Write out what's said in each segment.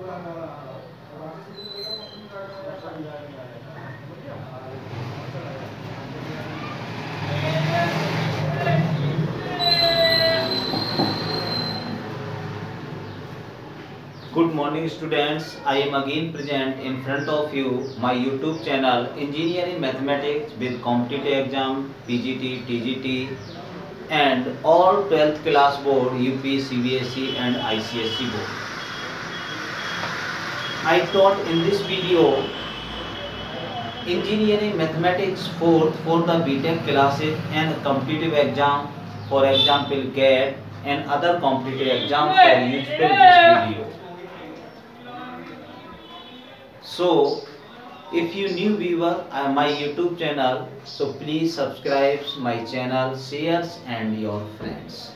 Good morning students, I am again present in front of you my YouTube channel Engineering Mathematics with competitive exam PGT, TGT and all 12th class board UP, CBSE and ICSE board. I taught in this video Engineering Mathematics 4 for the BTech classes and competitive exam, for example GATE and other competitive exams for useful this video. So, if you new viewer my YouTube channel, so please subscribe my channel, shares and your friends.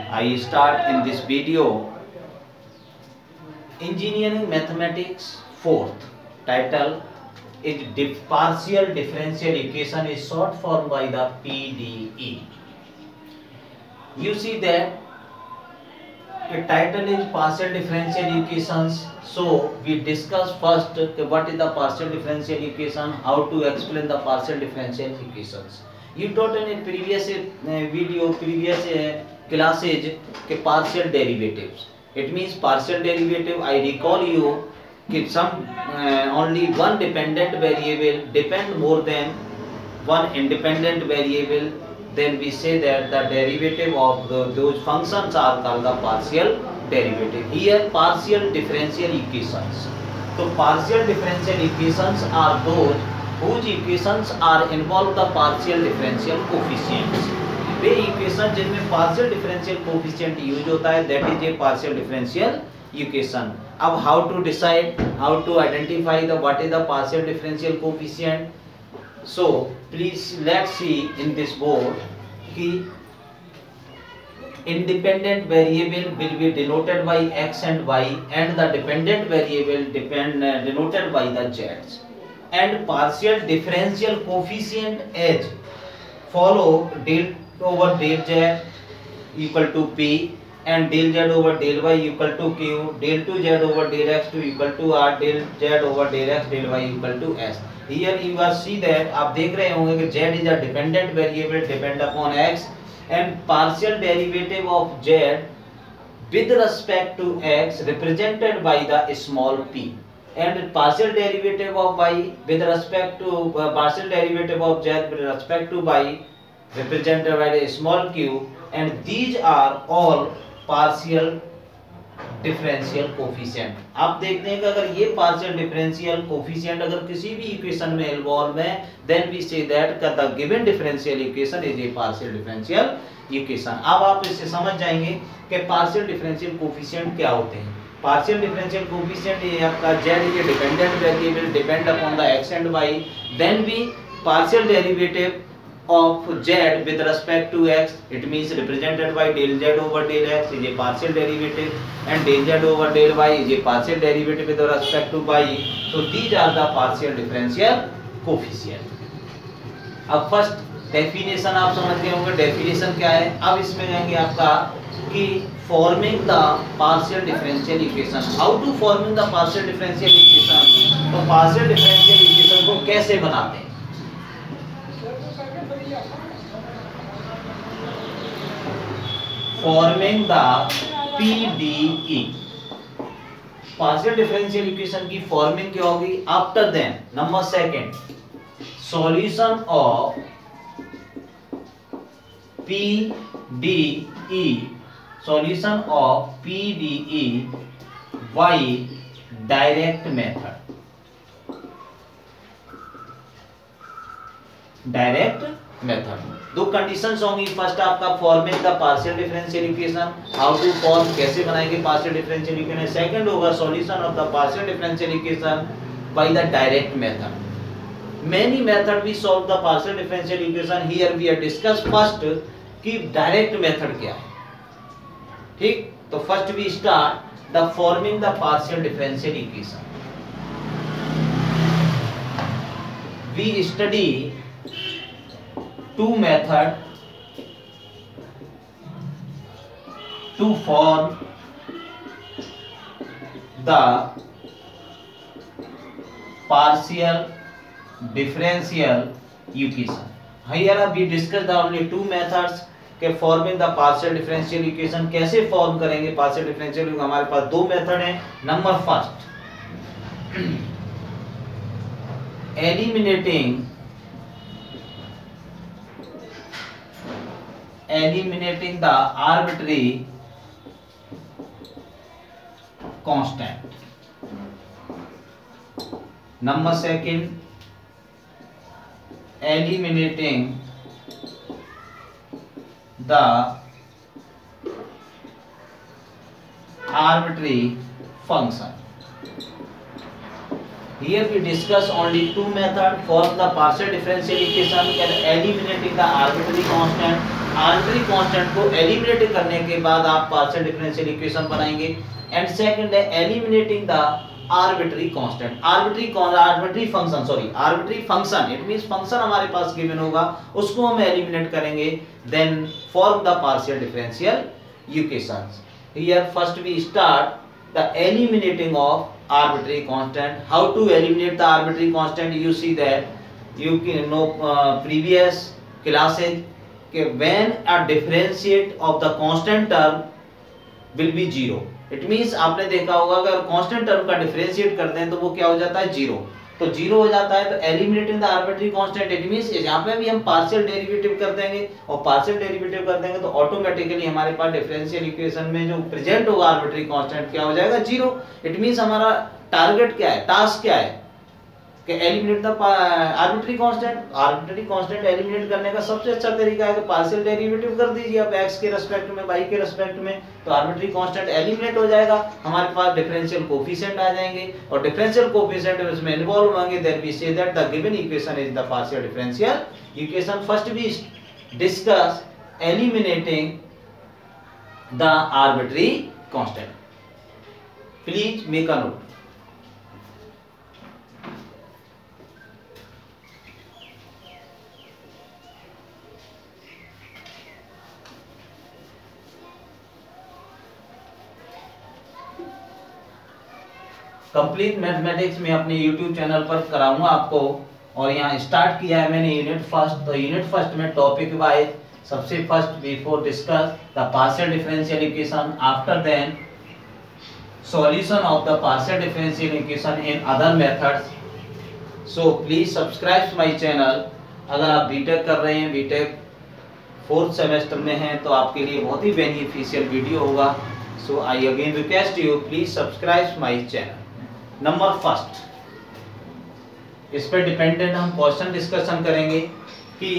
I start in this video Engineering Mathematics 4th. Title is Partial Differential Equation is short form by the PDE. You see that the title is partial differential equations. So we discuss first what is the partial differential equation, how to explain the partial differential equations. You taught in a previous video, previous classes partial derivatives. It means partial derivative. I recall you that some only one dependent variable depend more than one independent variable, then we say that the derivative of those functions are called the partial derivative. Here partial differential equations. So partial differential equations are those whose equations are involve the partial differential coefficients. Way equation जिनमें partial differential coefficient use होता है, that is a partial differential equation. अब how to decide, how to identify the what is the partial differential coefficient. So please let's see in this board कि independent variable will be denoted by x and y and the dependent variable denoted by the z's, and partial differential coefficient as follow del over del z equal to p and del z over del y equal to q, del 2z over del x to equal to r, del z over del x del y equal to s. Here you are see that आप देख रहे होंगे कि z is a dependent variable depend upon x and partial derivative of z with respect to x represented by the small p, and partial derivative of y with respect to partial derivative of z with respect to y represented by the small q, and these are all partial differential coefficient. आप देखते हैं कि अगर ये partial differential coefficient अगर किसी भी equation में इन्वॉल्व है, then we say that the given differential equation is a partial differential equation. अब आप इससे समझ जाएंगे कि पार्शियल डिफरेंशियल कोफिशिएंट क्या होते हैं. पार्शियल डिफरेंशियल कोफिशिएंट ये आपका z is a dependent variable depend upon the x and y, then we partial derivative of z with respect to x, it means represented by del z over del x is a partial derivative and del z over del y is a partial derivative with respect to y. So these are the partial differential coefficient. अब first definition आप समझ गए होंगे. Definition क्या है. अब इसमें जाएंगे आपका कि forming the partial differential equation. How to forming the partial differential equation. तो पार्शियल डिफरेंशियल इक्वेशन को कैसे बनाते हैं. Forming the PDE. Partial differential equation की फॉर्मिंग क्या होगी. After then number second solution of PDE, solution of PDE by direct method. Direct method दो conditions होंगी. फर्स्ट आपका forming the partial differential equation, how to form, कैसे बनाएंगे partial differential equation. Second होगा solution of the partial differential equation by the direct method. Many method we solve the partial differential equation. Here we have discuss first कि direct method क्या है. ठीक, तो first we start the forming the partial differential equation. We study two method to form the partial differential equation. Here we discussed the only two methods के forming the partial differential equation. कैसे form करेंगे partial differential? हमारे पास दो method हैं. Number first, eliminating the arbitrary constant. Number second, eliminating the arbitrary function. Here we discuss only two methods for the partial differential equation. Eliminating the arbitrary constant. Arbitrary constant को eliminate करने के बाद आप partial differential equation बनाएंगे. And second है eliminating the arbitrary constant. Arbitrary function, it means function हमारे पास given होगा, उसको हम एलिमिनेट करेंगे. Then form the partial differential equations. Here first we start the eliminating of arbitrary constant. How to eliminate the arbitrary constant? You see that you can know previous classes when a differentiate of the constant term will be zero. It means आपने देखा होगा अगर constant term का differentiate करते हैं तो वो क्या हो जाता है? जीरो. तो जीरो हो जाता है. तो eliminating the arbitrary constant, it means यहाँ पे भी हम partial derivative कर देंगे, और partial derivative कर देंगे तो automatically हमारे पास differential equation में जो present होगा arbitrary constant क्या हो जाएगा? जीरो. It means हमारा target क्या है, task क्या है कि eliminate the arbitrary constant. Arbitrary constant eliminate करने का सबसे अच्छा तरीका है कि पार्शियल डेरिवेटिव कर दीजिए आप x के रिस्पेक्ट में, y के रिस्पेक्ट में, तो आर्बिट्री कांस्टेंट एलिमिनेट हो जाएगा. हमारे पास डिफरेंशियल कोएफिशिएंट आ जाएंगे, और डिफरेंशियल कोएफिशिएंट इसमें इन्वॉल्व होंगे. There we say that the given equation is the partial differential equation. First we discuss eliminating the arbitrary constant. Please make a note. Complete mathematics में अपने YouTube चैनल पर कराऊंगा आपको, और यहाँ स्टार्ट किया है मैंने यूनिट फर्स्ट. तो यूनिट फर्स्ट में टॉपिक वाइज सबसे first before discuss the partial differential equation, after then solution of the partial differential equation in other methods. So please subscribe my channel. अगर आप बीटेक कर रहे हैं, बीटेक फोर्थ सेमेस्टर में हैं, तो आपके लिए बहुत ही बेनिफिशियल वीडियो होगा. So I again request you please subscribe my channel. Number first, इस पर डिपेंडेंट हम क्वेश्चन डिस्कशन करेंगे कि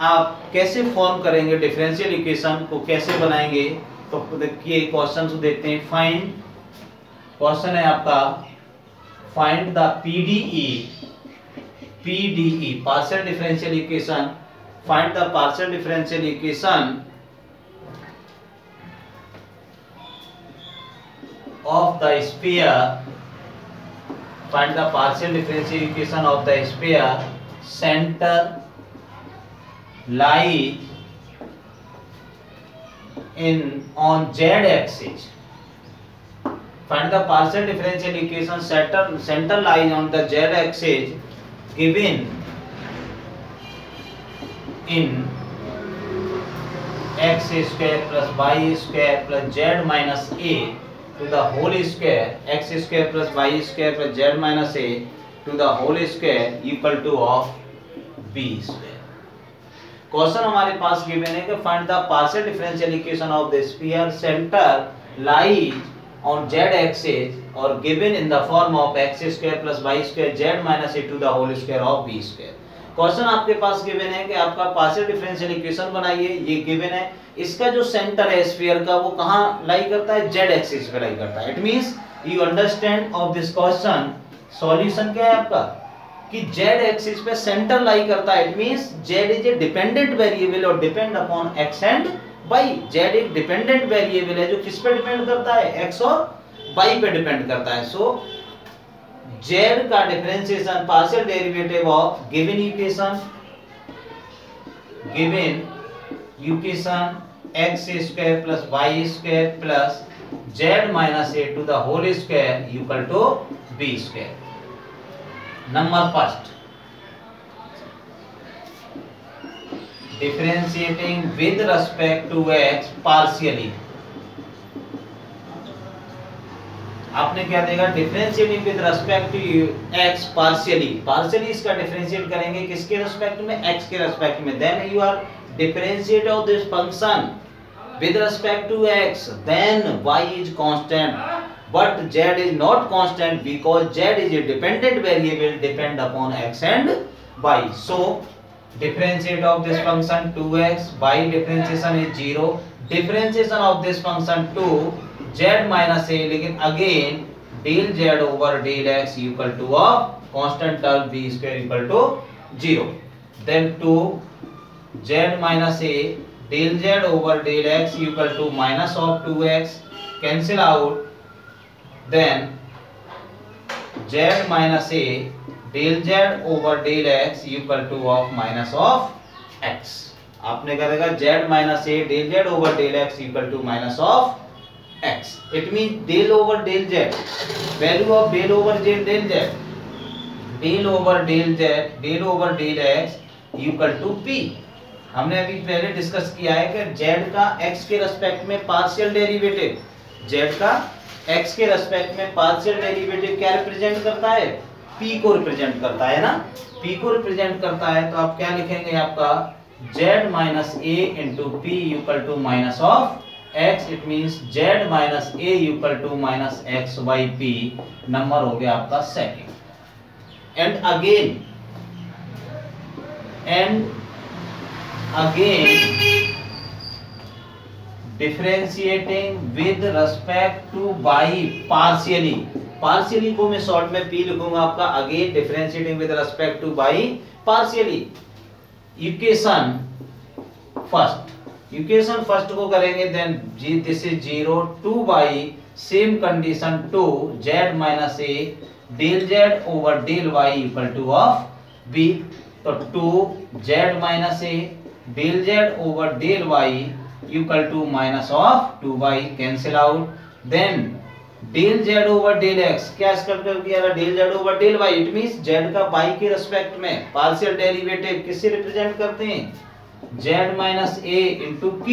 आप कैसे फॉर्म करेंगे डिफरेंशियल इक्वेशन को, कैसे बनाएंगे. तो देखिए क्वेश्चन को देखते हैं. फाइंड, क्वेश्चन है आपका find the PDE partial differential equation. Find the partial differential equation of the sphere. Find the partial differential equation of the sphere. Center lies on z axis. Find the partial differential equation. Center lies on the z axis given in x square plus y square plus z minus a to the whole square. X square plus y square plus z minus a to the whole square equal to of b square. Question हमारे पास given है कि find the partial differential equation of the sphere. Centre lies on z axis or given in the form of x square plus y square z minus a to the whole square of b square. Question आपके पास given है कि आपका partial differential equation बनाइए. ये given है, इसका जो centre है स्फीयर का वो कहाँ लाई करता है? z एक्सिस पे लाई करता है. It means you understand of this question. Solution क्या है आपका कि z एक्सिस पे सेंटर लाई करता है. It means z is a dependent variable और depend upon x and y. z एक डिपेंडेंट वेरिएबल है जो किस पे डिपेंड करता है? x और y पे डिपेंड करता है. सो z का differentiation partial derivative of given equation x square plus y square plus z minus a to the whole square equal to b square. Number first, differentiating with respect to x partially. आपने क्या देगा, differentiating with respect to x partially. Partially इसका differentiate करेंगे किसके respect में, x के respect में. Then you are differentiate of this function with respect to x, then y is constant but z is not constant because z is a dependent variable depend upon x and y. So differentiate of this function 2x, y differentiation is 0, differentiation of this function 2 z minus a, लेकिन again del z over del x equal to of constant term b square equal to 0. Then 2 z minus a del z over del x equal to minus of 2x, cancel out. Then z minus a del z over del x equal to of minus of x. आपने क्या देगा, z minus a del z over del x equal to minus of x. It means del over del z, value of del over z del z, del over del z del over del x equal to p. हमने अभी पहले discuss किया है कि z का x के respect में partial derivative, z का x के रेस्पेक्ट में पार्शियल डेरिवेटिव क्या रिप्रेजेंट करता है, p को रिप्रेजेंट करता है ना, p को रिप्रेजेंट करता है. तो आप क्या लिखेंगे, आपका z minus a into p equal to minus of x. It means z minus a equal to minus x by p. Number हो गया आपका second. And again differentiating with respect to y partially. partially को मैं short में p लिखूंगा आपका. Again differentiating with respect to y partially. Equation first को करेंगे. Then this is 0 2 by same condition 2 z minus a del z over del y equal to of b. तो 2 z minus a del z over del y equal to minus of 2y, cancel out. Then del z over del x, क्या कर दिया del z over del y. It means z का y के respect में partial derivative किससे represent करते हैं, z minus a into q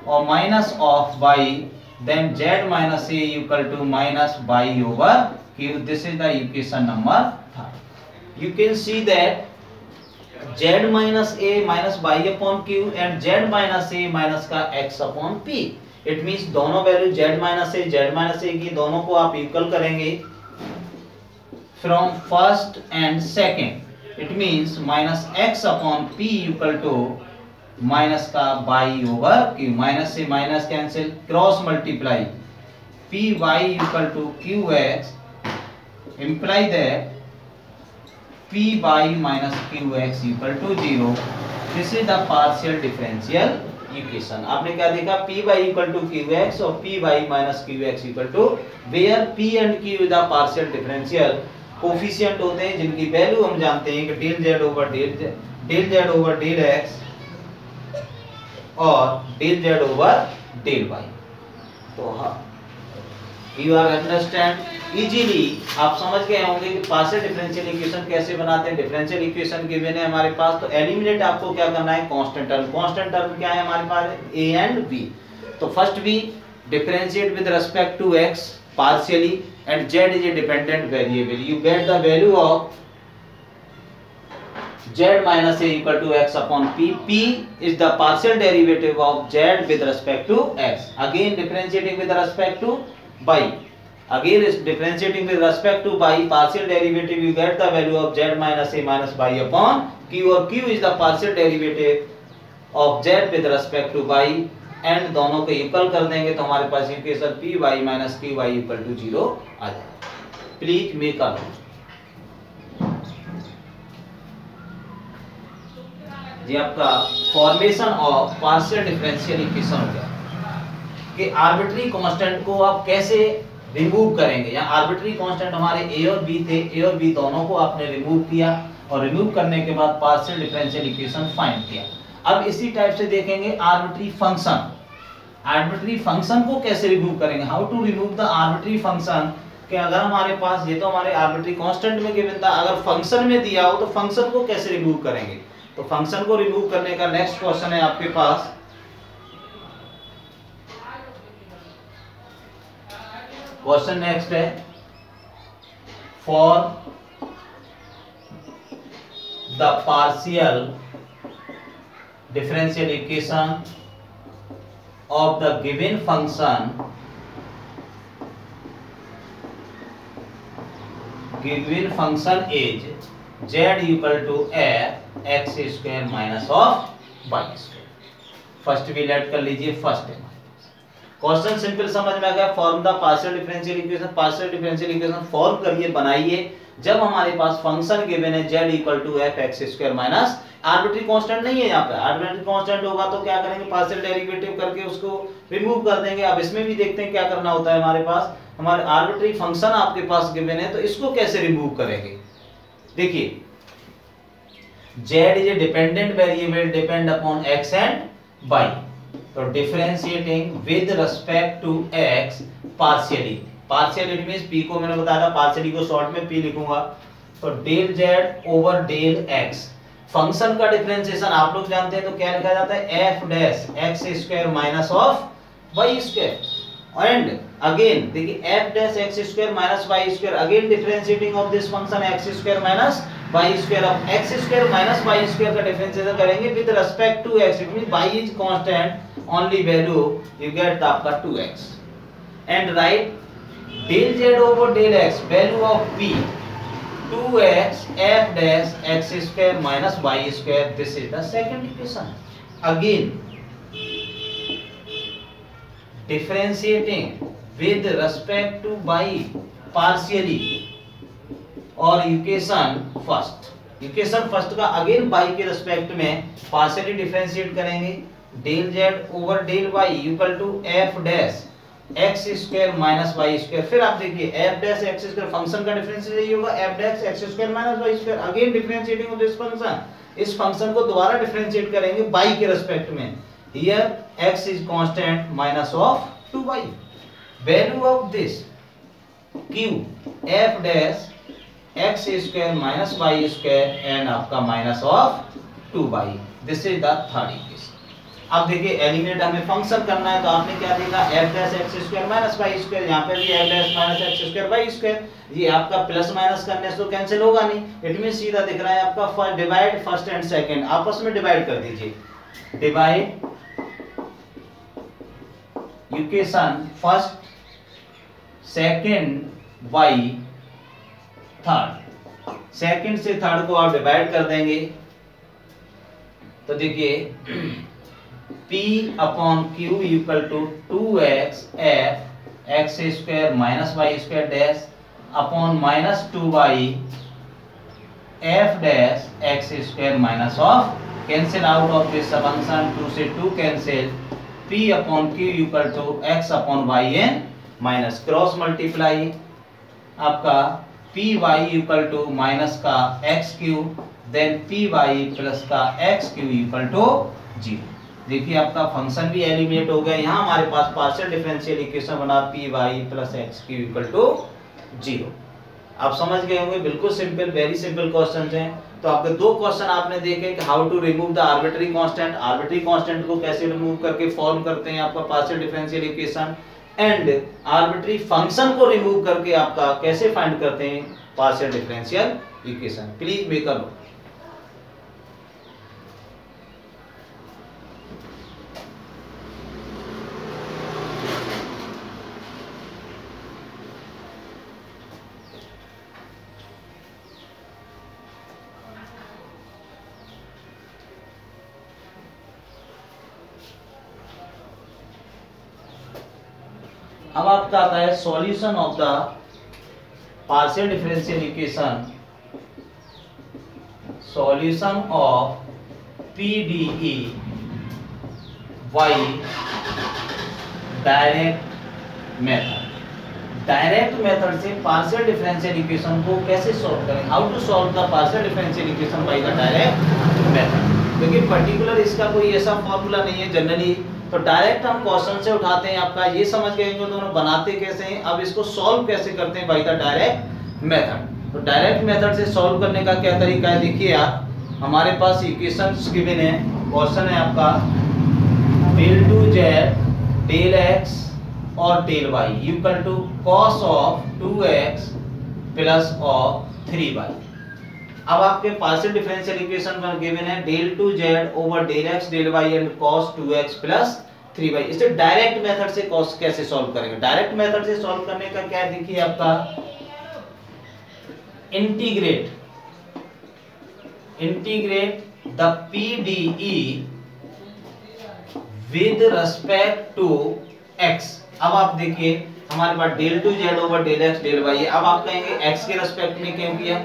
और minus of y. Then z minus a equal to minus y over q. This is the equation number 3. You can see that z minus a minus y upon q and z minus a minus का x upon p. It means दोनों value z minus a की दोनों को आप equal करेंगे from first and second. It means minus x upon p equal to minus का y over q. Minus से minus cancel, cross multiply py equal to qx imply that p by minus qx equal to 0. This is the partial differential equation. आपने क्या देखा, p by equal to qx और p by minus qx equal to, where p and q is the partial differential coefficient होते हैं जिनकी value हम जानते हैं कि del z over del x और del z over del y. तो you are understand इजीली आप समझ गए होंगे कि पार्शियल डिफरेंशियल इक्वेशन कैसे बनाते हैं. डिफरेंशियल इक्वेशन गिवन है हमारे पास, तो एलिमिनेट आपको क्या करना है, कांस्टेंट टर्म. कांस्टेंट टर्म क्या है हमारे पास, a एंड b. तो first b differentiate with respect to x partially and z is a dependent variable. You get the value of z minus a equal to x upon p. p is the partial derivative of z with respect to x. Again differentiating with respect to y. Again is differentiating with respect to y, partial derivative, you get the value of z minus a minus y upon q, or q is the partial derivative of z with respect to y, and दोनों को equal कर देंगे तो हमारे पास equation py minus qy equal to 0 आ जाएगा. Please make a note. ये आपका formation of partial differential equation हो गया कि आर्बिट्री कांस्टेंट को आप कैसे रिमूव करेंगे. यहाँ आर्बिट्री कांस्टेंट हमारे a और b थे, a और b दोनों को आपने रिमूव किया और रिमूव करने के बाद पार्शियल डिफरेंशियल इक्वेशन फाइंड किया. अब इसी टाइप से देखेंगे आर्बिट्री फंक्शन. आर्बिट्री फंक्शन को कैसे रिमूव करेंगे, how to remove the arbitrary function, कि अगर हमारे पास ये तो हमारे आर्बिट्री कांस्टेंट में गिवन था, अगर फंक्शन में दिया हो तो फंक्शन को कैसे रिमूव करेंगे। तो फंक्शन को रिमूव करने का नेक्स्ट क्वेश्चन है आपके पास, क्वेश्चन नेक्स्ट है, for the partial differential equation of the given function is z equal to f x square minus of y square। First भी लेट कर लीजिए, फर्स्ट है क्वेश्चन सिंपल समझ में आ गया। Form the partial differential equation, partial differential equation form करिए, बनाइए जब हमारे पास फंक्शन गिवन है z equal to F X square minus, arbitrary constant नहीं है यहाँ पे, आर्बिट्री कांस्टेंट होगा तो क्या करेंगे, पार्शियल डेरिवेटिव करके उसको रिमूव कर देंगे। अब इसमें भी देखते हैं क्या करना होता है हमारे पास, हमारे आर्बिट्री फंक्शन आपके पास गिवन है तो इसको कैसे रिमूव करेंगे। देखिए z is a dependent variable, depend upon x and y, तो differentiating with respect to x partially, partially means p को मैंने बताया था, पार्शियली को शॉर्ट में p लिखूंगा, तो del z over del x। Function का डिफरेंशिएशन आप लोग जानते हैं तो क्या लिखा जाता है, f dash x square minus of y square. And again देखिए f dash x square minus y square, again differentiating of this function x square minus y square. अब x square minus y square का differentiation करेंगे with respect to x, it means y is constant, only value you get आपका 2x। And right del z over del x, value of p 2x f dash x square minus y square, this is the second equation। again differentiating with respect to y partially और equation first का again y के respect में partially differentiate करेंगे, del z over del y equal to f dash x square minus y square. फिर आप देखिए f dash x square, function का differential यही होगा, f dash x square minus y square, again differentiating of this function, इस function को दोबारा differentiate करेंगे y के रिस्पेक्ट में, here x is constant minus of 2y, value of this q f dash x square minus y square and आपका minus of 2y, this is the third equation. अब देखिए eliminate हमें function करना है तो आपने क्या देखा, f dash x square minus y square, यहाँ पे भी f dash minus x square y square, ये आपका प्लस माइनस करने से तो कैंसिल होगा नहीं, इट मींस सीधा दिख रहा है आपका डिवाइड फर्स्ट एंड सेकंड, आपस में डिवाइड कर दीजिए, divide equation first second y third, second से थर्ड को आप डिवाइड कर देंगे तो देखिए P upon Q equal to 2x f x square minus y square dash upon minus 2y f dash x square minus of, cancel out of this function, 2 से 2 cancel, P upon Q equal to x upon y and minus cross multiply आपका py equal to minus का xq, then py plus का xq equal to 0। देखिए आपका function भी eliminate हो गया, यहाँ हमारे पास पार्शियल डिफरेंशियल इक्वेशन बना py plus xq equal to 0। आप समझ गए होंगे, बिल्कुल सिंपल, वेरी सिंपल क्वेश्चंस हैं। तो आपके दो क्वेश्चन आपने देखे कि how to remove the arbitrary constant, arbitrary constant को कैसे रिमूव करके फॉर्म करते हैं आपका partial differential equation, and arbitrary function को रिमूव करके आपका कैसे फाइंड करते हैं partial differential equation. Please make a note. अब आपका आता है solution of the partial differential equation, solution of PDE by direct method. Direct method से पार्शियल डिफरेंशियल इक्वेशन को कैसे सॉल्व करें, how to solve the partial differential equation by the direct method. क्योंकि particular इसका कोई ऐसा फॉर्मूला नहीं है जनरली, तो तो डायरेक्ट हम क्वेश्चन से उठाते हैं आपका, ये समझ गए कि दोनों बनाते कैसे हैं। अब इसको सॉल्व कैसे करते हैं बाय द डायरेक्ट मेथड। तो डायरेक्ट मेथड से सॉल्व करने का क्या तरीका है, देखिए आप, हमारे पास इक्वेशंस गिवन है, क्वेश्चन है आपका del two z del x और del y equal to cos of 2x plus of 3y। अब आपके पार्शियल डिफरेंशियल इक्वेशन पर गिवन है del two z over del x del y and cos 2x plus 3y। इसे direct method से cos कैसे solve करेंगे। Direct method से solve करने का क्या है, देखिए आपका integrate the PDE with respect to x। अब आप देखिए हमारे पास del two z over del x del y है। अब आप कहेंगे x के रेस्पेक्ट में क्यों किया,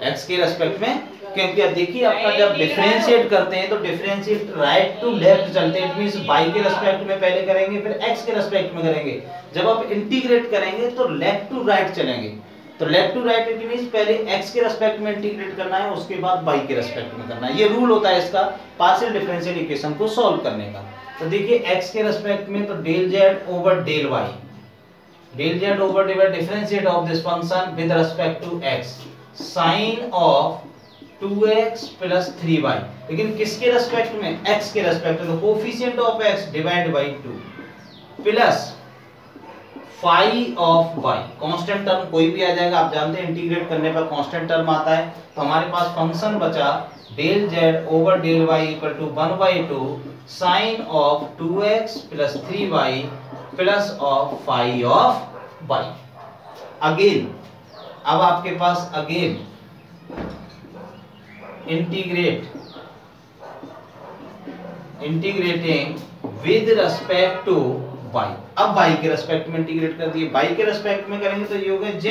x के रेस्पेक्ट में क्यों किया। देखिए आपका जब डिफरेंशिएट करते हैं तो डिफरेंशिएट राइट टू लेफ्ट चलते हैं, इट मींस y के रेस्पेक्ट में पहले करेंगे फिर x के रेस्पेक्ट में करेंगे। जब आप इंटीग्रेट करेंगे तो लेफ्ट टू राइट चलेंगे, तो left to right it means पहले x के रेस्पेक्ट में इंटीग्रेट करना है, उसके बाद y के रेस्पेक्ट में करना है। ये रूल होता है इसका पार्शियल डिफरेंशियल इक्वेशन को सॉल्व करने का। तो देखिए x के रेस्पेक्ट में तो del z over del y, del z over del y differentiate of this function with respect to x sin of 2x plus 3y। लेकिन किसके रेस्पेक्ट में, x के रेस्पेक्ट में, तो coefficient of x divide by 2 plus phi of y। Constant term कोई भी आ जाएगा, आप जानते हैं इंटीग्रेट करने पर कांस्टेंट टर्म आता है। तो हमारे पास फंक्शन बचा del z over del y equal to 1/2 sin of 2x plus 3y plus of phi of y। Again अब आपके पास again integrating with respect to y। अब y के रेस्पेक्ट में इंटीग्रेट कर दिए, y के रेस्पेक्ट में करेंगे तो ये हो गया z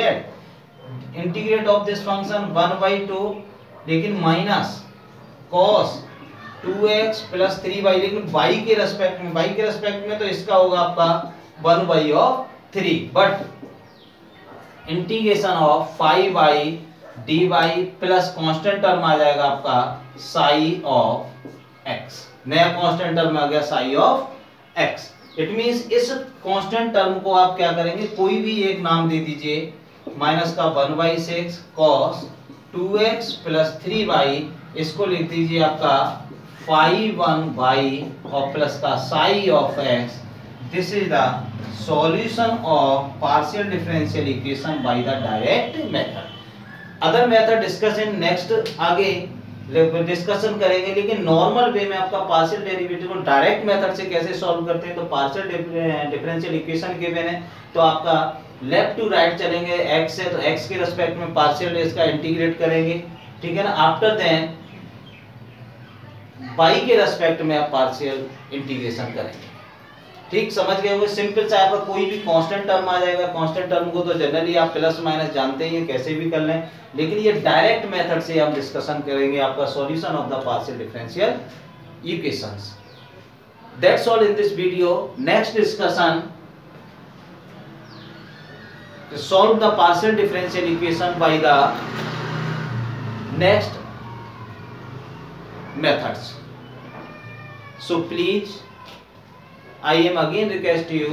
integrate of this function 1/2 लेकिन minus cos 2x plus 3y, लेकिन y के रेस्पेक्ट में तो इसका होगा आपका 1/3 but integration of 5y dy plus constant term आ जाएगा आपका साई ऑफ x। नया कांस्टेंट टर्म आ गया psi of x। It means इस कांस्टेंट टर्म को आप क्या करेंगे, कोई भी एक नाम दे दीजिए, माइनस का 1/6 cos 2x प्लस 3y, इसको लिख दीजिए आपका 5/1 और प्लस का Sai of x। This is the solution of partial differential equation by the direct method. Other method discuss in next, आगे डिस्कशन करेंगे, लेकिन नॉर्मल वे में आपका पार्शियल डेरिवेटिव को डायरेक्ट मेथड से कैसे सॉल्व करते हैं। तो पार्शियल डिफरेंशियल इक्वेशन गिवन है तो आपका लेफ्ट टू राइट चलेंगे, x है तो x के रिस्पेक्ट में पार्शियल इसका इंटीग्रेट करेंगे, ठीक है ना। आफ्टर देन y के रिस्पेक्ट में आप पार्शियल इंटीग्रेशन करेंगे, ठीक समझ गए होंगे। सिंपल सा आपका कोई भी कांस्टेंट टर्म आ जाएगा, कांस्टेंट टर्म को तो जनरली आप प्लस माइनस जानते ही हैं, कैसे भी कर लें, लेकिन ये डायरेक्ट मेथड से हम डिस्कशन करेंगे आपका solution of the partial differential equations. That's all in this video. Next discussion to solve the partial differential equation by the next methods. So please, I am again request you,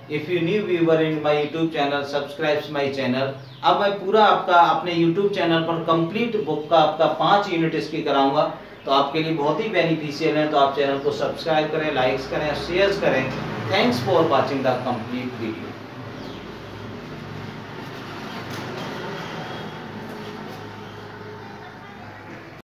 if you new viewer in my YouTube channel, subscribe my channel। अब मैं पूरा आपका अपने YouTube channel पर complete book का आपका 5 unit इसकी कराऊंगा, तो आपके लिए बहुत ही बेनिफिशियल है। तो आप चैनल को सब्सक्राइब करें, लाइक्स करें, शेयर करें। Thanks for watching the complete video.